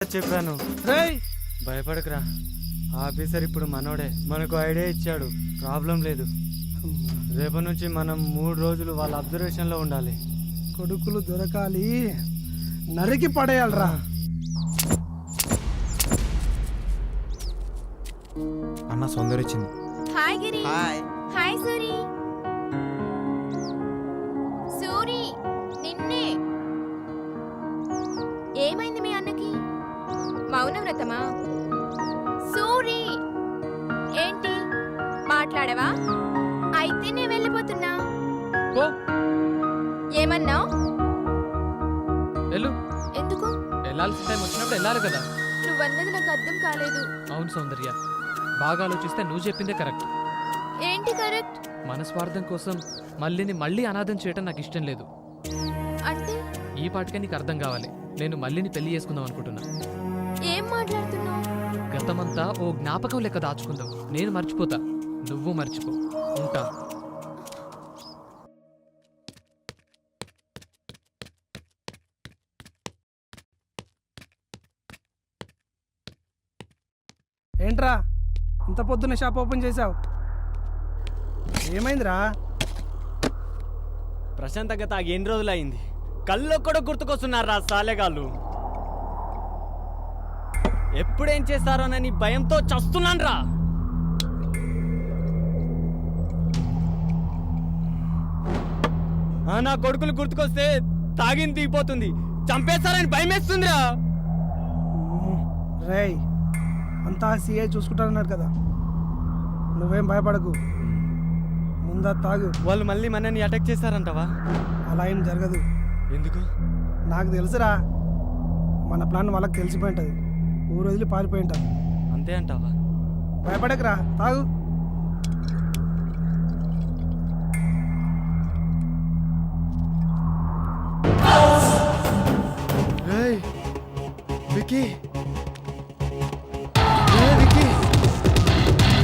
చెప్పాను రేయ్ భయపడకురా. ఆఫీసర్ ఇప్పుడు మనోడే, మనకు ఐడియా ఇచ్చాడు. ప్రాబ్లం లేదు. రేపటి నుంచి మనం 3 రోజులు వాళ్ళ అబ్జర్వేషన్లో ఉండాలి. కొడుకులు దొరకాలి, నరికి పడేయాలరా. అన్న సౌందర్య వచ్చింది. హాయ్ గిరి. హాయ్ సూరి. సూరి నిన్నే. ఏమైంది మీ అన్నకి? మౌన వ్రతమా? సూరి ఏంటి మాట్లాడవా? అయితే నేను వెళ్ళిపోతున్నా. ఏమన్నావు? వెళ్ళు. ఎందుకు? వెళ్ళాల్సిన టైం వచ్చినప్పుడు వెళ్ళాలి కదా. నువ్వన్నది నాకు అర్థం కాలేదు. అవును సౌందర్య, బాగా ఆలోచిస్తే నువ్వు చెప్పిందే కరెక్ట్. ఏంటి కరెక్ట్? మన స్వార్థం కోసం మళ్ళీ అనాథం చేయటం నాకు ఇష్టం లేదు. అంటే ఈ పాటికే నీకు అర్థం కావాలి. నేను మళ్ళీని పెళ్లి చేసుకుందాం అనుకుంటున్నా. ఏం మాట్లాడుతున్నావు? గతమంతా ఓ జ్ఞాపకం లెక్క దాచుకుందాం. నేను మర్చిపోతా, నువ్వు మర్చిపో. ఉంటా. ఏంట్రా ఇంత పొద్దున్న షాప్ ఓపెన్ చేసావు? ఏమైందిరా? ప్రశాంతంగా తాగి ఎన్ని రోజులు అయింది? కళ్ళు కూడా గుర్తుకొస్తున్నారా సాలెగాళ్ళు? ఎప్పుడేం చేస్తారోనని భయంతో చస్తున్నాను రా. నా కొడుకులు గుర్తుకొస్తే తాగింది దిగిపోతుంది, చంపేస్తారని భయం వేస్తుందిరా. రేయ్ అంతా సిఐ చూసుకుంటారన్నాడు కదా, నువ్వేం భయపడకు. ముందా తాగు. వాళ్ళు మళ్ళీ మనని అటాక్ చేస్తారంటవా? అలా ఏం జరగదు. ఎందుకు? నాకు తెలుసురా, మన ప్లాన్ వాళ్ళకి తెలిసిపోయి ఉంటుంది. ఊరు వదిలి పారిపోయి ఉంటారు. అంతే అంటావా? భయపడకురా, తాగు. వికీ, వికీ,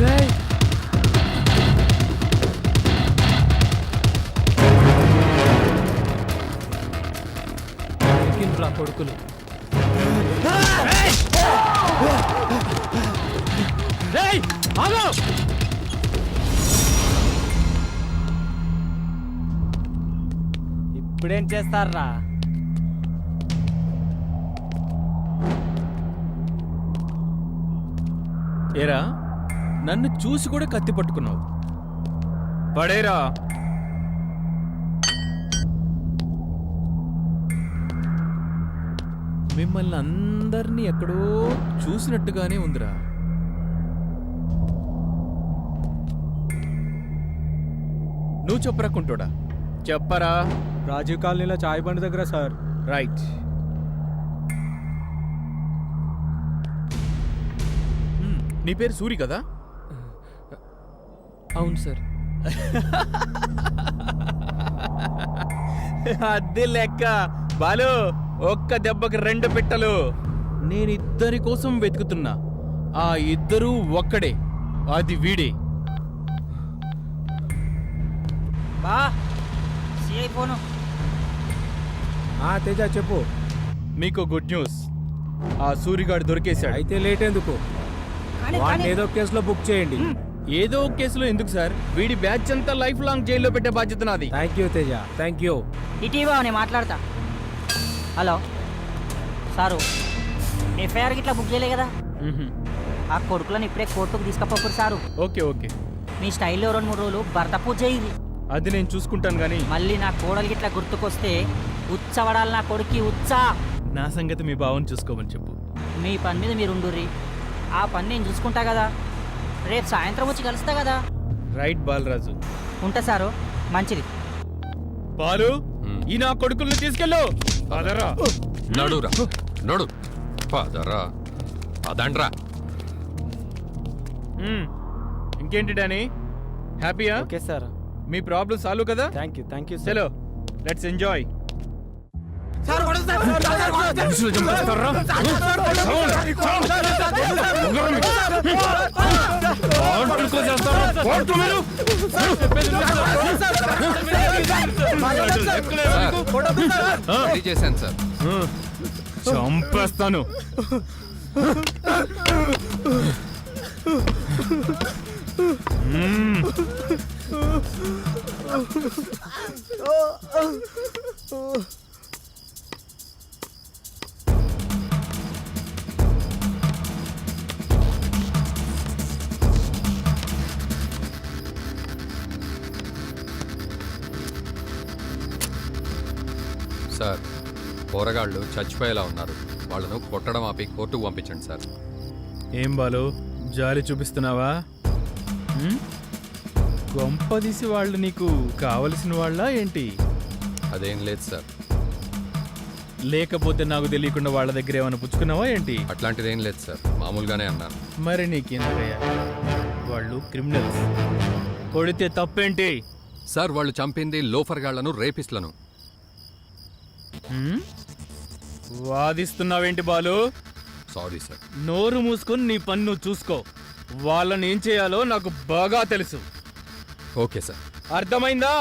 రేయ్ రా కొడుకులు. రేయ్ ఆగు! ఇప్పుడేం చేస్తారా? ఏరా, నన్ను చూసి కూడా కత్తి పట్టుకున్నావు. పడేరా. మిమ్మల్ని అందరినీ ఎక్కడో చూసినట్టుగానే ఉందిరా. నువ్వు చెప్పరా కుంటోడా, చెప్పరా. రాజీవ్ కాలనీలో చాయ్ బండి దగ్గర సార్. రైట్. నీ పేరు సూరి కదా? అవును సార్. అదే లెక్క. బాలు, ఒక్క దెబ్బకి 2 పిట్టలు. నేను ఇద్దరి కోసం వెతుకుతున్నా. ఆ ఇద్దరూ ఒక్కడే, అది వీడే. బా సిఐ ఫోను. తేజ చెప్పు. మీకు గుడ్ న్యూస్, ఆ సూరిగాడు దొరికేశాడు. అయితే లేట్ ఎందుకు? వాడిని ఏదో కేసులో బుక్ చేయండి. ఏదో ఒక కేసులో ఎందుకు సార్? వీడి బ్యాచ్ అంతా లైఫ్ లాంగ్ జైల్లో పెట్టే బాధ్యత నాది. Thank you Teja, thank you. ఇటీవా నేను మాట్లాడతా. హలో సారు, ఎఫ్ఐఆర్ గిట్లా బుక్ చేయలే కదా? ఆ కొడుకులను ఇప్పుడే కోర్టుకు తీసుకపోకూరు సారు. ఓకే ఓకే, మీ స్టైల్లో 2-3 రోజులు భర్త పూజ చేయి. అది నేను చూసుకుంటాను కానీ మళ్ళీ నా కోడలు గిట్లా గుర్తుకొస్తే ఉచ్చవడాలి నా కొడుక్కి ఉచ్చా. నా సంగతి మీ బావని చూసుకోమని చెప్పు. మీ పని మీద మీరు ఉండుర్రి, ఆ పని నేను చూసుకుంటా కదా. రేపు సాయంత్రం వచ్చి కలుస్తా కదా. రైట్ బాలరాజు. ఉంటా సారు, మంచిది. బాలు, ఈ నా కొడుకుల్ని తీసుకెళ్ళు. అదరా నడురా, నడు పదరా, అదండ్రా. ఇంకేంటి డానీ, హ్యాపీయా? Okay sir. మీ ప్రాబ్లం సాల్వ్ కదా? Thank you sir. చలో లెట్స్ ఎంజాయ్. చేశాను సార్. చంపేస్తాను. సార్ పోరగాళ్ళు చచ్చిపోయేలా ఉన్నారు. వాళ్ళను కొట్టడం ఆపి కోర్టుకు పంపించండి సార్. ఏం బాలు, జాలి చూపిస్తున్నావా? గొంపదీసి వాళ్ళు నీకు కావలసిన వాళ్ళ ఏంటి? అదేం లేదు సార్. లేకపోతే నాకు తెలియకుండా వాళ్ళ దగ్గర ఏమైనా పుచ్చుకున్నావా ఏంటి? అట్లాంటిదేం లేదు సార్, మామూలుగానే అన్నాను. మరి నీకేందయ్యా, వాళ్ళు క్రిమినల్స్, కొడితే తప్పేంటి? సార్ వాళ్ళు చంపింది లోఫర్గాళ్లను, రేపిస్ట్లను. వాదిస్తున్నావేంటి బాలు? Sorry sir. నోరు మూసుకొని నీ పన్ను చూసుకో. వాళ్ళని ఏం చేయాలో నాకు బాగా తెలుసు. Okay sir. అర్థమైందా?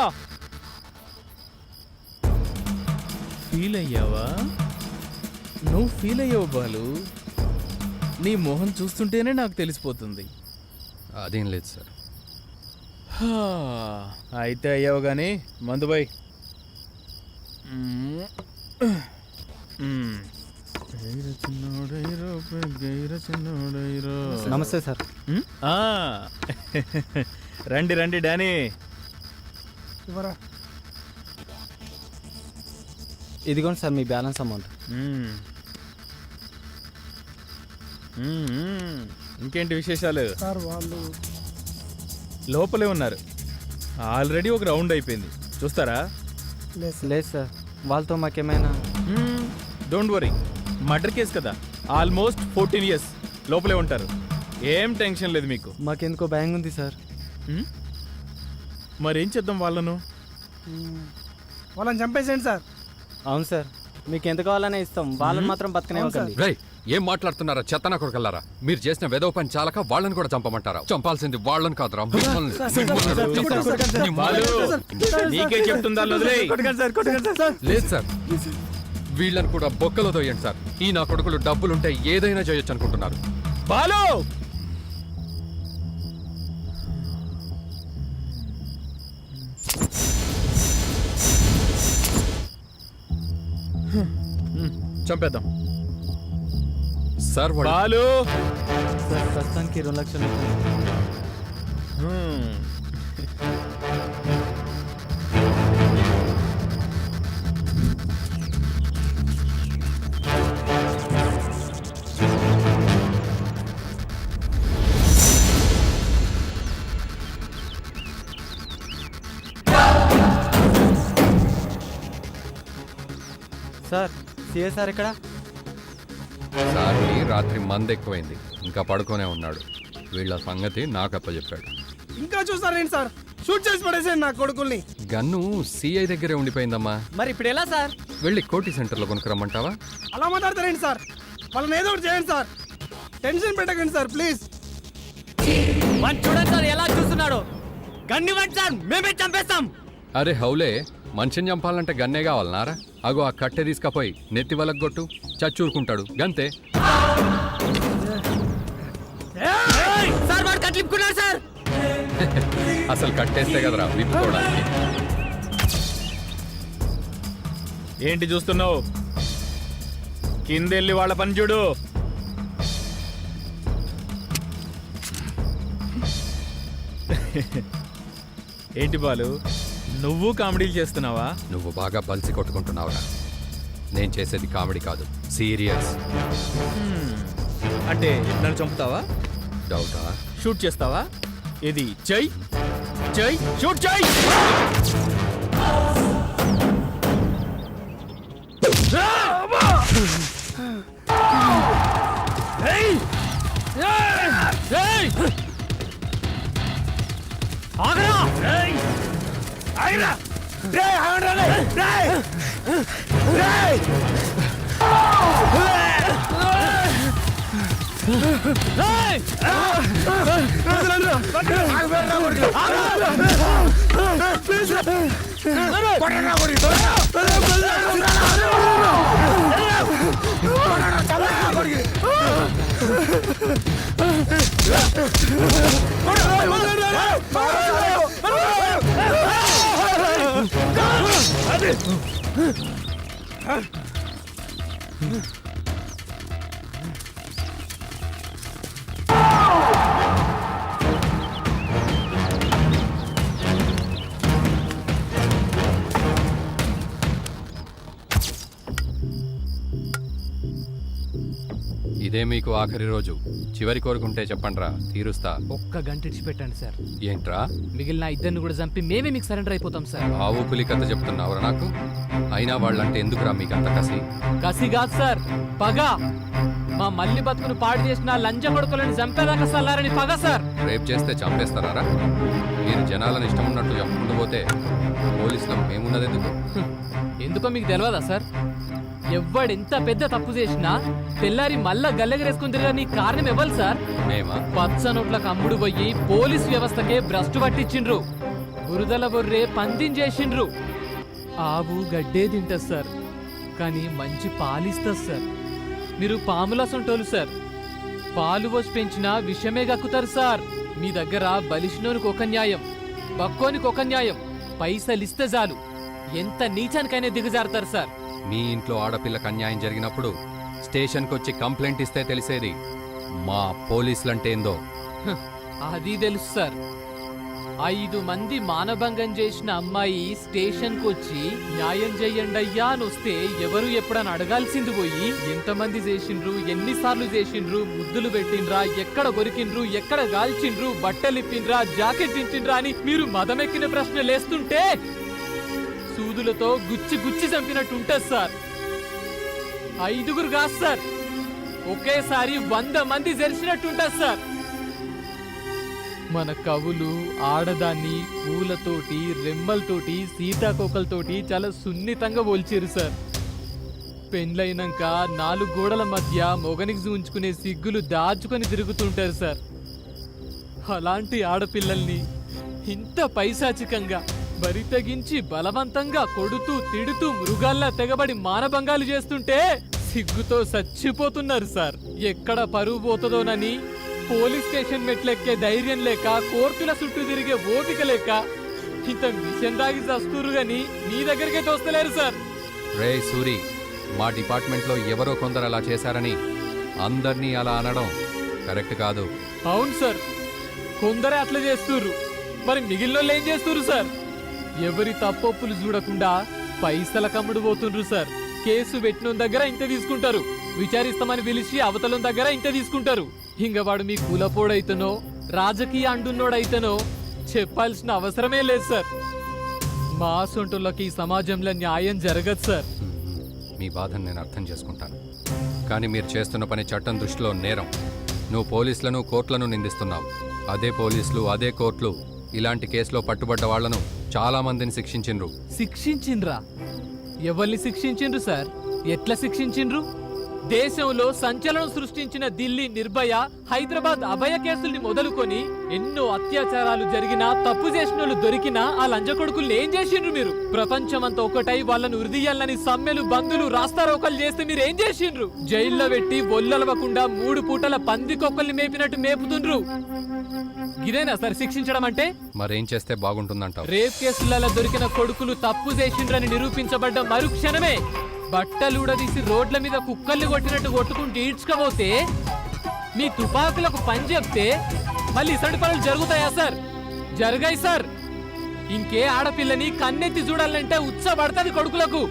ఫీల్ అయ్యావా? నువ్వు ఫీల్ అయ్యావు బాలు. నీ మొహం చూస్తుంటేనే నాకు తెలిసిపోతుంది. అదేం లేదు సార్. అయితే అయ్యావు కానీ మందుబాయ్. నమస్తే సార్. రండి రండి డానీ. ఇవ్వరా. ఇదిగోండి సార్ మీ బ్యాలెన్స్ అమౌంట్. ఇంకేంటి విశేషాలు? సార్ వాళ్ళు లోపలే ఉన్నారు. ఆల్రెడీ ఒక రౌండ్ అయిపోయింది, చూస్తారా? లేదు సార్, వాళ్ళతో మాకేమైనా? డోంట్ వరీ, మర్డర్ కేసు కదా, ఆల్మోస్ట్ 14 years లోపలే ఉంటారు. ఏం టెన్షన్ లేదు మీకు. మాకెందుకో భయం ఉంది సార్. మరేం చేద్దాం వాళ్ళను? వాళ్ళని చంపేసేయండి సార్. అవును సార్, మీకు ఎంత కావాలనే ఇస్తాం, వాళ్ళని మాత్రం బతకనివ్వకండి. రై, ఏం మాట్లాడుతున్నారా చెత్తనా కొడుకల్లారా? మీరు చేసిన వెదవ పని చాలక వాళ్ళని కూడా చంపమంటారా? చంపాల్సింది వాళ్ళని కాదురా, మిమ్మల్ని. బాలు, నీకే చెప్తుందా? లేదు సార్, వీళ్ళని కూడా బొక్కలో తోయండి సార్. ఈ నా కొడుకులు డబ్బులుంటే ఏదైనా చేయొచ్చు అనుకుంటున్నారు. బాలు, చంపేద్దాం. సార్ బాలు, సార్ ప్రస్తుతానికి 2 లక్షలు. సార్ సిఏ సార్ ఇక్కడ? సార్కి రాత్రి మందు ఎక్కువైంది, ఇంకా పడుకోనే ఉన్నాడు. వీళ్ళ సంగతి నాకు అప్పచెప్పాడు. ఇంకా చూస్తారేంటి సార్? షూట్ చేసి పడేసేయండి నా కొడుకుల్ని. గన్ను సిఐ దగ్గరే ఉండిపోయిందమ్మా. మరి ఇప్పుడు ఎలా సార్? వెళ్ళి కోటి సెంటర్లో కొనుక్కరమ్మంటావా? అలా మాట్లాడతారేంటి సార్? వాళ్ళని ఏదో ఒకటి చేయండి సార్. టెన్షన్ పెట్టకండి సార్ ప్లీజ్. చూడండి సార్ ఎలా చూస్తున్నాడు. గన్నివ్వండి సార్, మేమే చంపేస్తాం. అరే హౌలే, మనిషిని చంపాలంటే గన్నే కావాలన్నారా? అగో ఆ కట్టె తీసుకపోయి నెత్తి వలకు కొట్టు, చచ్చూరుకుంటాడు గంతే. సార్ వాడు కట్లిప్పుకున్నాడు సార్. అసలు కట్టేస్తే కదరా విప్పుకోవడానికి. ఏంటి చూస్తున్నావు? కిందెళ్ళి వాళ్ళ పని చూడు. ఏంటి బాలు, నువ్వు కామెడీలు చేస్తున్నావా? నువ్వు బాగా బలిసి కొట్టుకుంటున్నావురా. నేను చేసేది కామెడీ కాదు, సీరియస్. అంటే నన్ను చంపుతావా? డౌటా? షూట్ చేస్తావా? ఇది చెయ్ చెయ్, షూట్ చెయ్. ప్లీజ్ ఇదే మీకు ఆఖరి రోజు. చివరి కోరుకుంటే చెప్పండ్రా, తీరుస్తా. ఒక్క గంట ఇడిచిపెట్టండి సార్. ఏంట్రా మిగిలిన ఇద్దరిని కూడా చంపి మేమే మీకు సరెండర్ అయిపోతాం సార్. ఆ ఊపులి కథ చెప్తున్నావురా నాకు? అయినా వాళ్ళంటే ఎందుకురా మీకు అంత కసి? కసి కాదు సార్, పగ. మా మల్లి బతుకును పాడు చేసిన లంచ కొడుకులని చంపేదాకా సల్లారని పగ సార్. రేప్ చేస్తే చంపేస్తారా? మీరు జనాలను ఇష్టం ఉన్నట్టు చంపుకుంటూ పోతే పోలీసులం మేమున్నది ఎందుకు? ఎందుకో మీకు తెలియదా సార్? ఎవ్వడెంత పెద్ద తప్పు చేసినా తెల్లారి మళ్ళా గల్లెగరేసుకుని తిరగని కారణం ఇవ్వాలి సార్. మేమా? పచ్చ నోట్లకు అమ్ముడు పోయి పోలీస్ వ్యవస్థకే భ్రష్టు పట్టించిండ్రు. బురదల బొర్రే పందించేసిండ్రు. ఆవు గడ్డే తింటది సార్, కానీ మంచి పాలిస్తుంది సార్. మీరు పాముల సొంటోలు సార్. పాలు పోసి పెంచినా విషమే గక్కుతారు సార్. మీ దగ్గర బలిసినోనికి ఒక న్యాయం, బక్కోనికి ఒక న్యాయం. పైసలిస్తే చాలు ఎంత నీచానికైనా దిగజారుతారు సార్. మీ ఇంట్లో ఆడపిల్లకి అన్యాయం జరిగినప్పుడు స్టేషన్కి వచ్చి కంప్లైంట్ ఇస్తే తెలిసేది మా పోలీసులంటే ఏందో. హ, అది తెలుసు సార్. 5 మంది మానభంగం చేసిన అమ్మాయి స్టేషన్కి వచ్చి న్యాయం చెయ్యండి అయ్యా అని వస్తే ఎవరు ఎప్పుడని అడగాల్సింది పోయి ఎంతమంది చేసిండ్రు, ఎన్నిసార్లు చేసిండ్రు, ముద్దులు పెట్టిండ్రా, ఎక్కడ కొరికిండ్రు, ఎక్కడ గాల్చిండ్రు, బట్టలిప్పిండ్రా, జాకెట్ తింటిండ్రా అని మీరు మదమెక్కిన ప్రశ్న లేస్తుంటే సూదులతో గుచ్చి గుచ్చి చంపినట్టు ఉంటుంది సార్. 5 కాదు సార్, ఒకేసారి 100 మంది జరిసినట్టుంటుంది సార్. మన కవులు ఆడదాన్ని పూలతోటి, రెమ్మలతోటి, సీతాకోకలతోటి చాలా సున్నితంగా పోల్చారు సార్. పెండ్లైనాక 4 గోడల మధ్య మొగనికి చూంచుకునే సిగ్గులు దాచుకొని తిరుగుతుంటారు సార్. అలాంటి ఆడపిల్లల్ని ఇంత పైశాచికంగా బరి తెగించి బలవంతంగా కొడుతూ తిడుతూ మృగాల్లా తెగబడి మానభంగాలు చేస్తుంటే సిగ్గుతో చచ్చిపోతున్నారు సార్. ఎక్కడ పరువు పోతుందోనని పోలీస్ స్టేషన్ మెట్లెక్కే ధైర్యం లేక, కోర్టుల చుట్టూ తిరిగే ఓపిక లేక ఇంత మిషన్ దాగి చస్తూరు గాని మీ దగ్గరికే తోస్తలేరు సార్. రే సూరి, మా డిపార్ట్మెంట్లో ఎవరో కొందరు అలా చేశారని అందర్నీ అలా అనడం కరెక్ట్ కాదు. అవును సార్, కొందరే అట్లా చేస్తుర్రు. మరి మిగిలిన ఏం చేస్తుర్రు సార్? ఎవరి తప్పొప్పులు చూడకుండా పైసల కమ్ముడు పోతుండ్రు సార్. కేసు పెట్టిన దగ్గర ఇంత తీసుకుంటారు, విచారిస్తామని పిలిచి అవతలం దగ్గర ఇంత తీసుకుంటారు. ఇంక వాడు మీ కులపోడైతనో రాజకీయ అండున్నోడైతనో చెప్పాల్సిన అవసరమే లేదు సార్. మా సొంటులకి సమాజంలో న్యాయం జరగదు సార్. మీ బాధను నేను అర్థం చేసుకుంటాను, కానీ మీరు చేస్తున్న పని చట్టం దృష్టిలో నేరం. నువ్వు పోలీసులను, కోర్టులను నిందిస్తున్నావు. అదే పోలీసులు, అదే కోర్టులు ఇలాంటి కేసులో పట్టుబడ్డ వాళ్లను చాలా మందిని శిక్షించిండ్రు. శిక్షించిండ్రా? ఎవరిని శిక్షించిండ్రు సార్? ఎట్లా శిక్షించిండ్రు? దేశంలో సంచలనం సృష్టించిన ఢిల్లీ నిర్భయ, హైదరాబాద్ అభయ కేసుల్ని మొదలుకొని ఎన్నో అత్యాచారాలు జరిగినా, తప్పు చేసినోళ్ళు దొరికినా ఆ లంజకొడుకుల్ని ఏం చేసిండ్రు మీరు? ప్రపంచమంతా ఒకటై వాళ్ళను ఉరిదీయాలని సమ్మెలు, బందులు, రాస్తారోకలు చేస్తే మీరు ఏం చేసిండ్రు? జైల్లో పెట్టి ఒల్లలవకుండా 3 పూటల పందికొక్కల్ని మేపినట్టు మేపుతుండ్రు. ఇదేనా సార్ శిక్షించడం అంటే? మరేం చేస్తే బాగుంటుందంటావు? రేప్ కేసులలో దొరికిన కొడుకులు తప్పు చేసిండ్రని నిరూపించబడ్డ మరుక్షణమే బట్టలుడదీసి రోడ్ల మీద కుక్కల్ని కొట్టినట్టు కొట్టుకుంటూ ఈడ్చుకపోతే, మీ తుపాకులకు పని చెప్తే మళ్ళీ ఇసడి పనులు జరుగుతాయా సార్? జరగాయి సార్. ఇంకే ఆడపిల్లని కన్నెత్తి చూడాలంటే ఉత్సపడుతుంది కొడుకులకు.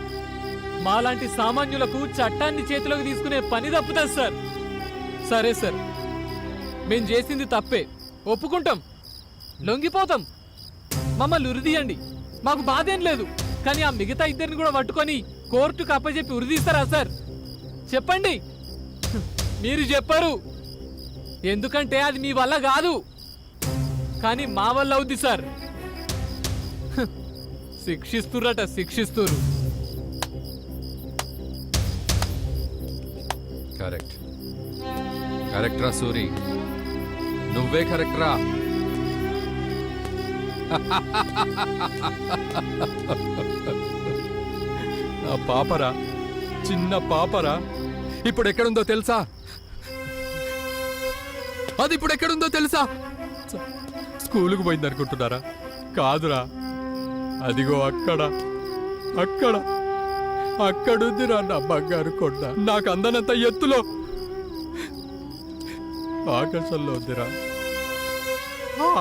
మాలాంటి సామాన్యులకు చట్టాన్ని చేతిలోకి తీసుకునే పని తప్పుతుంది సార్. సరే సార్, మేం చేసింది తప్పే, ఒప్పుకుంటాం, లొంగిపోతాం, మమ్మల్ని ఉరిదీయండి, మాకు బాధేం లేదు. కానీ ఆ మిగతా ఇద్దరిని కూడా పట్టుకొని కోర్టుకు అప్పచెప్పి ఉరిదీస్తారా సార్? చెప్పండి. మీరు చెప్పరు, ఎందుకంటే అది మీ వల్ల కాదు, కానీ మా వల్ల అవుద్ది సార్. శిక్షిస్తురట, శిక్షిస్తురు. కరెక్ట్, కరెక్ట్ రా సూరి, నువ్వే కరెక్ట్ రా. నా పాపరా, చిన్న పాపరా, ఇప్పుడు ఎక్కడుందో తెలుసా? అది ఇప్పుడు ఎక్కడుందో తెలుసా? స్కూలుకు పోయింది అనుకుంటున్నారా? కాదురా, అదిగో అక్కడ అక్కడ అక్కడుందిరా నా బంగారు కొండ. నాకు అందనంత ఎత్తులో ఆకాశంలో ఉందిరా,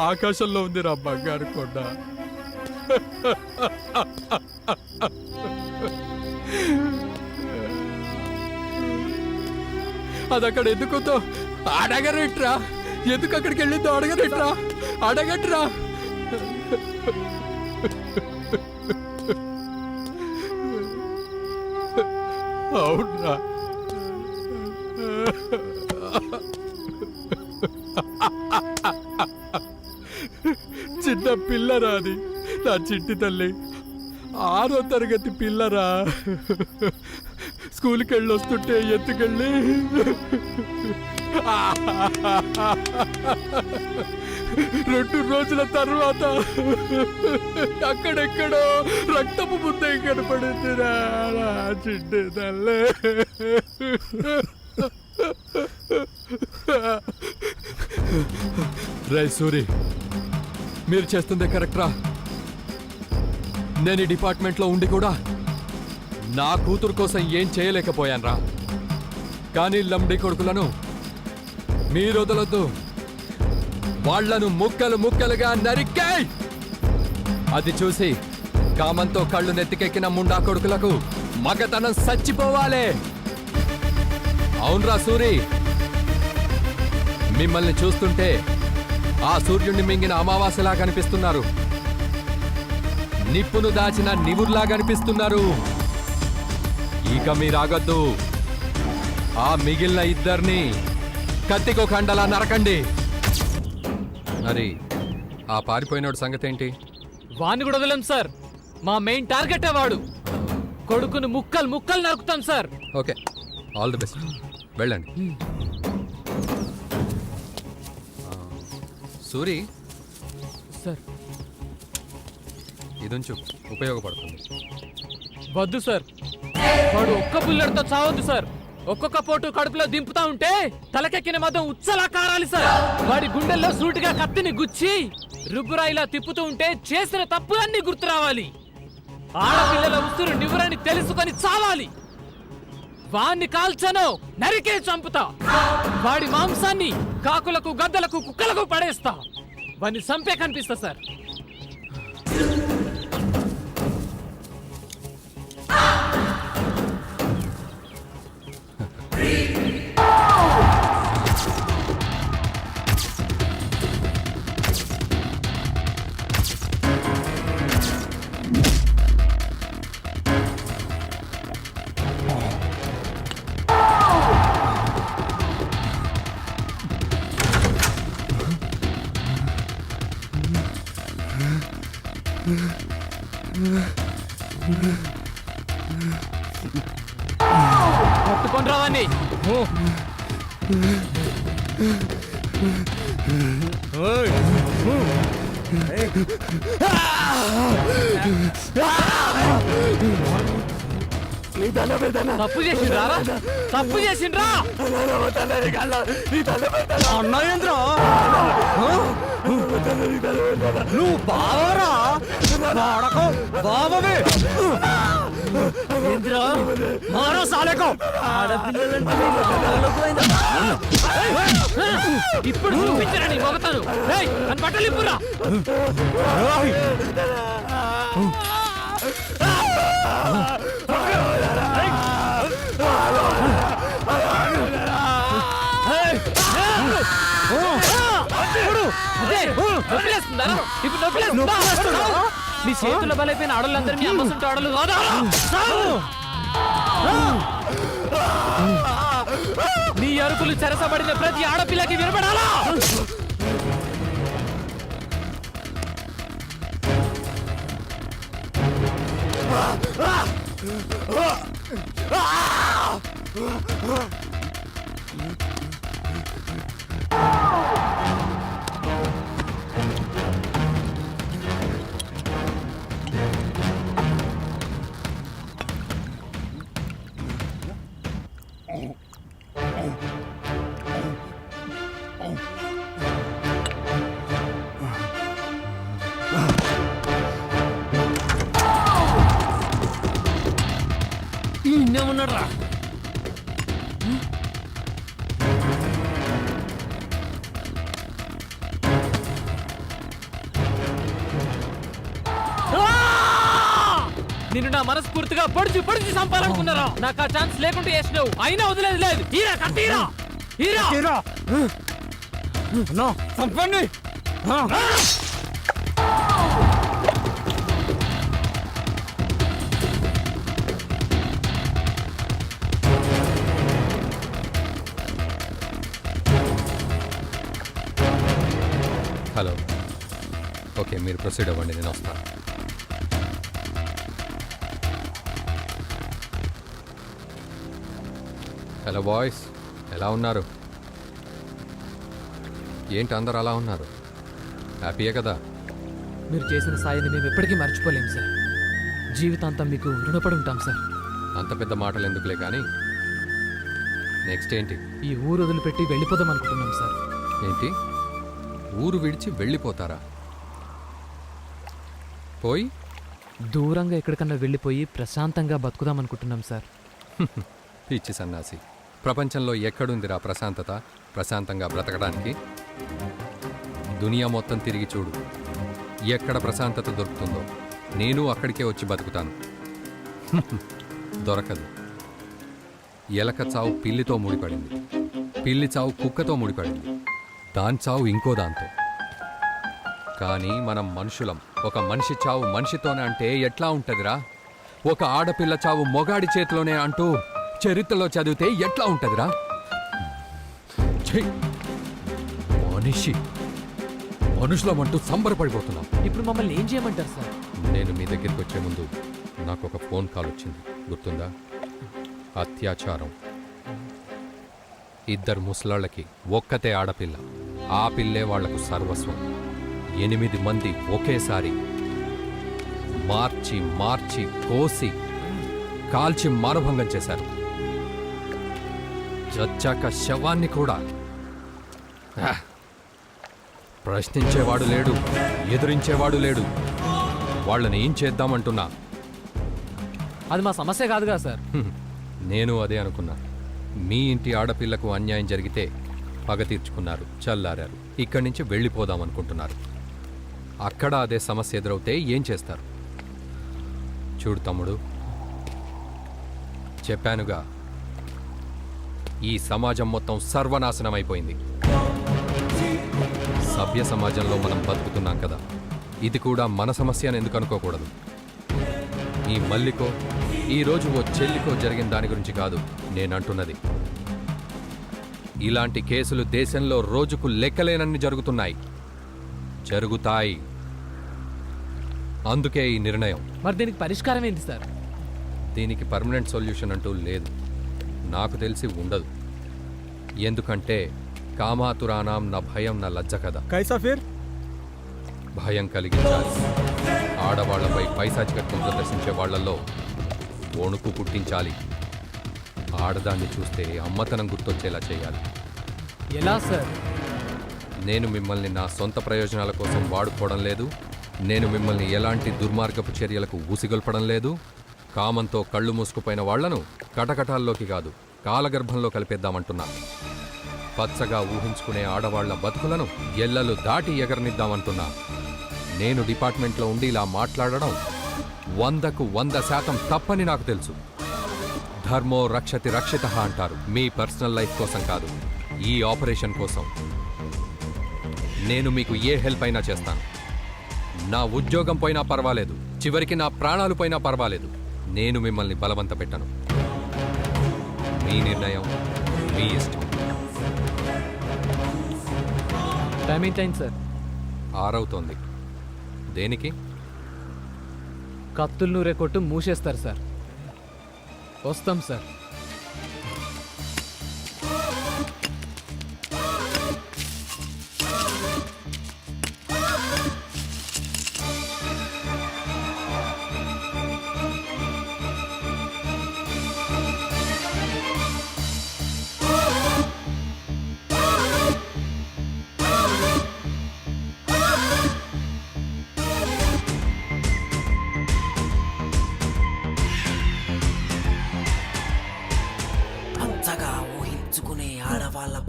ఆకాశంలో ఉందిరా బంగారు కొండ. అది అక్కడ ఎందుకుందో అడగరేట్రా, ఎందుకు అక్కడికి వెళ్ళిందో అడగరేట్రా, అడగట్రా. అవునరా, చిన్న పిల్లరా అది, నా చిట్టి తల్లి. 6వ తరగతి పిల్లరా. స్కూల్కి వెళ్ళి వస్తుంటే ఎత్తుకెళ్ళి 2 రోజుల తర్వాత అక్కడెక్కడో రక్తపు ముద్ద కనపడిందిరా నా చిట్టి తల్లి. రే సూరి, మీరు చేస్తుందే కరెక్ట్రా. నేను ఈ డిపార్ట్మెంట్లో ఉండి కూడా నా కూతురు కోసం ఏం చేయలేకపోయానురా. కానీ లంబడి కొడుకులను మీరు వదలొద్దు, వాళ్లను ముక్కలు ముక్కలుగా నరికాయ్. అది చూసి కామంతో కళ్ళు నెత్తికెక్కిన ముండా కొడుకులకు మగతనం చచ్చిపోవాలి. అవునరా సూరి, మిమ్మల్ని చూస్తుంటే ఆ సూర్యుడిని మింగిన అమావాస్యలా కనిపిస్తున్నారు, నిప్పును దాచిన నివుర్లా కనిపిస్తున్నారు. ఇక మీరాగద్దు, ఆ మిగిలిన ఇద్దరిని కత్తికో కండలా నరకండి. మరి ఆ పారిపోయినోడు సంగతి ఏంటి? వాణ్ణి కూడా వదలం సార్. మా మెయిన్ టార్గెట్ వాడు. కొడుకును ముక్కలు ముక్కలు నరుకుతాం sir. Okay, all the best. వెళ్ళండి. సూరి సార్, ఇదుంచు, ఉపయోగపడుతుంది. వద్దు సార్, వాడు ఒక్క బుల్లెట్తో చావద్దు సార్. ఒక్కొక్క పోటు కడుపులో దింపుతా ఉంటే తలకెక్కిన మదం ఉచ్చలా కారాలి సార్. వాడి గుండెల్లో సూటిగా కత్తిని గుచ్చి రుబ్బురాయిలా తిప్పుతూ ఉంటే చేసిన తప్పులన్నీ గుర్తు రావాలి. ఆడపిల్లల ఉసురు నివురని తెలుసుకొని చావాలి. వాణ్ణి కాల్చను, నరికే చంపుతా. వాడి మాంసాన్ని కాకులకు, గద్దలకు, కుక్కలకు పడేస్తా. వాడిని చంపే కనిపిస్తా సార్. పట్టుకొని రావాన్ని. తప్పు చేసిండ్రా, తప్పు చేసిండ్రా. అన్నాయేంద్ర, నువ్వు బావరా? వాడకో బావవే. ఏంద్ర మారో సాలేకో. ఇప్పుడు చూపించరా నీ మొగతాను. అని బట్టలు ఇప్పురా. నీ చేతుల్లో బలైపోయిన ఆడోళ్ళందరూ మీ అమ్మసుంటే ఆడలు కాదా? నీ అరుపులు చెరసబడిన ప్రతి ఆడపిల్లకి వినపడాలా? నిన్నేమన్నారా? నిన్ను నా మనస్ఫూర్తిగా పొడిచి చంపాలనుకున్నారా? నాకు ఆ ఛాన్స్ లేకుంటే వేసినావు, అయినా వదిలేదు లేదు. హీరా కట్టీరా, హీరా చంపండి. హలో, ఓకే, మీరు ప్రొసీడ్ అవ్వండి, నేను వస్తాను. హలో బాయ్స్, ఎలా ఉన్నారు? ఏంటి అందరు అలా ఉన్నారు? హ్యాపీయే కదా? మీరు చేసిన సాయాన్ని మేము ఎప్పటికీ మర్చిపోలేము సార్. జీవితాంతం మీకు రుణపడి ఉంటాం సార్. అంత పెద్ద మాటలు ఎందుకులే కానీ నెక్స్ట్ ఏంటి? ఈ ఊరు వదిలిపెట్టి వెళ్ళిపోదాం అనుకుంటున్నాం సార్. ఏంటి, ఊరు విడిచి వెళ్ళిపోతారా? పోయి దూరంగా ఎక్కడికన్నా వెళ్ళిపోయి ప్రశాంతంగా బతుకుదాం అనుకుంటున్నాం సార్. పిచ్చి సన్నాసి, ప్రపంచంలో ఎక్కడుందిరా ప్రశాంతత? ప్రశాంతంగా బ్రతకడానికి దునియా మొత్తం తిరిగి చూడు, ఎక్కడ ప్రశాంతత దొరుకుతుందో. నేను అక్కడికే వచ్చి బతుకుతాను. దొరకదు. ఎలక చావు పిల్లితో ముడిపడింది, పిల్లి చావు కుక్కతో ముడిపడింది, దాని చావు ఇంకో దాంతో. కానీ మనం మనుషులం. ఒక మనిషి చావు మనిషితోనే అంటే ఎట్లా ఉంటదిరా? ఒక ఆడపిల్ల చావు మొగాడి చేతిలోనే అంటూ చరిత్రలో చదివితే ఎట్లా ఉంటదిరా? ఛీ! మనుషులమంటూ సంబరపడిపోతున్నాం. ఇప్పుడు మమ్మల్ని ఏం చేయమంటారు సార్? నేను మీ దగ్గరికి వచ్చే ముందు నాకు ఒక ఫోన్ కాల్ వచ్చింది, గుర్తుందా? అత్యాచారం. 2 ముసలాళ్ళకి ఒక్కతే ఆడపిల్ల, ఆ పిల్లే వాళ్లకు సర్వస్వం. 8 మంది ఒకేసారి మార్చి మార్చి కోసి కాల్చి మానభంగం చేశారు. చచ్చాక శవాన్ని కూడా ప్రశ్నించేవాడు లేడు, ఎదురించేవాడు లేడు. వాళ్ళని ఏం చేద్దామంటున్నా? అది మా సమస్య కాదుగా సార్. నేను అదే అనుకున్నా. మీ ఇంటి ఆడపిల్లకు అన్యాయం జరిగితే పగ తీర్చుకున్నారు, చల్లారారు. ఇక్కడి నుంచి వెళ్ళిపోదాం అనుకుంటున్నారు. అక్కడ అదే సమస్య ఎదురవుతే ఏం చేస్తారు? చూడు తమ్ముడు, చెప్పానుగా, ఈ సమాజం మొత్తం సర్వనాశనమైపోయింది. సభ్య సమాజంలో మనం బతుకుతున్నాం కదా, ఇది కూడా మన సమస్య అని ఎందుకు అనుకోకూడదు? ఈ మల్లికో ఈరోజు ఓ చెల్లికో జరిగిన దాని గురించి కాదు నేనంటున్నది. ఇలాంటి కేసులు దేశంలో రోజుకు లెక్కలేనన్ని జరుగుతున్నాయి, జరుగుతాయి. అందుకే ఈ నిర్ణయం. మరి దీనికి పరిష్కారం ఏంటి సార్? దీనికి పర్మనెంట్ సొల్యూషన్ అంటూ లేదు, నాకు తెలిసి ఉండదు. ఎందుకంటే కామాతురానాం నా భయం నా లజ్జ కదా. కైసా ఫిర్? భయం కలిగించాలి. ఆడవాళ్లపై పైశాచికత్వం ప్రదర్శించే వాళ్లలో వణుకు పుట్టించాలి. ఆడదాన్ని చూస్తే అమ్మతనం గుర్తొచ్చేలా చేయాలి. ఎలా సార్? నేను మిమ్మల్ని నా సొంత ప్రయోజనాల కోసం వాడుకోవడం లేదు. నేను మిమ్మల్ని ఎలాంటి దుర్మార్గపు చర్యలకు ఊసిగొల్పడం లేదు. కామంతో కళ్ళు మూసుకుపోయిన వాళ్లను కటకటాల్లోకి కాదు, కాలగర్భంలో కలిపేద్దామంటున్నా. పచ్చగా ఊహించుకునే ఆడవాళ్ల బతుకులను ఎల్లలు దాటి ఎగరనిద్దామంటున్నా. నేను డిపార్ట్మెంట్లో ఉండి ఇలా మాట్లాడడం 100కు 100% తప్పని నాకు తెలుసు. ధర్మో రక్షతి రక్షితః అంటారు. మీ పర్సనల్ లైఫ్ కోసం కాదు, ఈ ఆపరేషన్ కోసం. నేను మీకు ఏ హెల్ప్ అయినా చేస్తాను. నా ఉద్యోగం పోయినా పర్వాలేదు, చివరికి నా ప్రాణాలు పోయినా పర్వాలేదు. నేను మిమ్మల్ని బలవంత పెట్టను. మీ నిర్ణయం, మీ ఇష్టం. Time ఏంటైంది sir? 6 అవుతోంది. దేనికి? కత్తులు నూరే కొట్టు మూసేస్తారు సార్. వస్తాం సార్.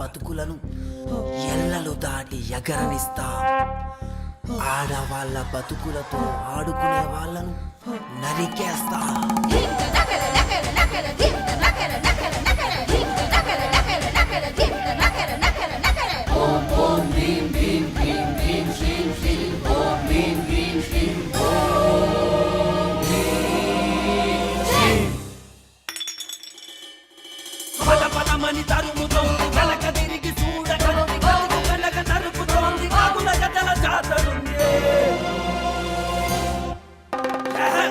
బతుకులను ఎల్లలు దాటి ఎగరనిస్తా. ఆడవాళ్ళ బతుకులతో ఆడుకునే వాళ్ళను నరికేస్తా. పదమని తరుముతోంది వెనక తిరిగి చూడకండి, వెనక నరుకుతోంది కాకుల గదల జాతరుంది.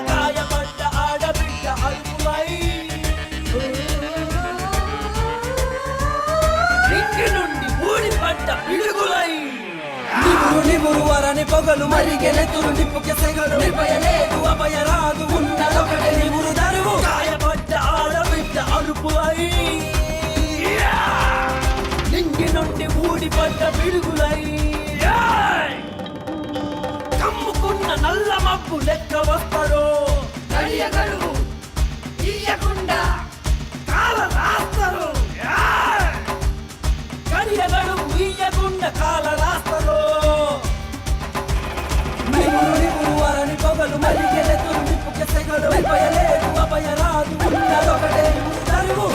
గాయపడ్డ ఆడబిడ్డ అరుపులై ఇంటి నుండి ఊడిపడ్డ పిడుగులై నిమురు వరని పొగలు మరిగెలెతురు నిప్పుకి సెగలు. నిర్భయలేదు అభయరాదు ఉన్నదొకటి నిమురు దరువు. గాయపడ్డ ఆడబిడ్డ అరుపులై ఇంటి నుండి ఊడిపడ్డ పిడుగులై కమ్ముకున్న నల్ల మబ్బు లెక్క వస్తాడు. గడియగడువు ఇయ్యకుండా కాల రాస్తారు. గడియగడువు ఇయ్యకుండా కాల రాస్తారు. నిమురు వరని పొగలు మరిగెలెతురు నిప్పుకి సెగలు. నిర్భయలేదు అభయరాదు ఉన్నదొకటే నిమురు దరువు.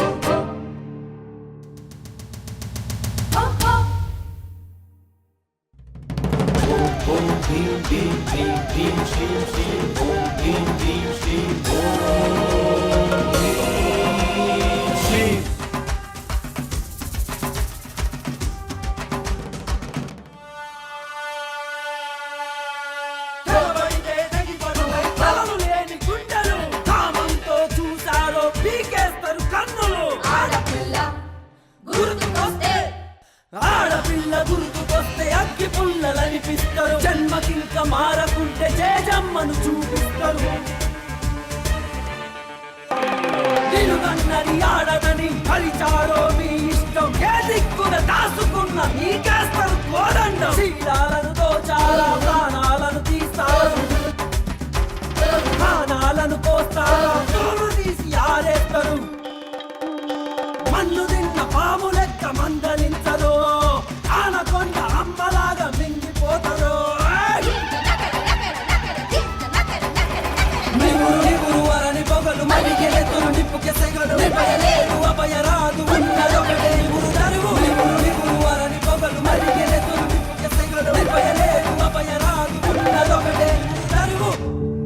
తలలు లేని గుండెలు కామంతో చూసారో పీకేస్తారు కన్నులు. ఆడపిల్ల గుర్తుకొస్తే అగ్గి పుల్లలనిపిస్తారు. జన్మకింక మారకుంటే జేజమ్మను చూపిస్తారు. నిలుగన్నది ఆడదని కలిచారో మీ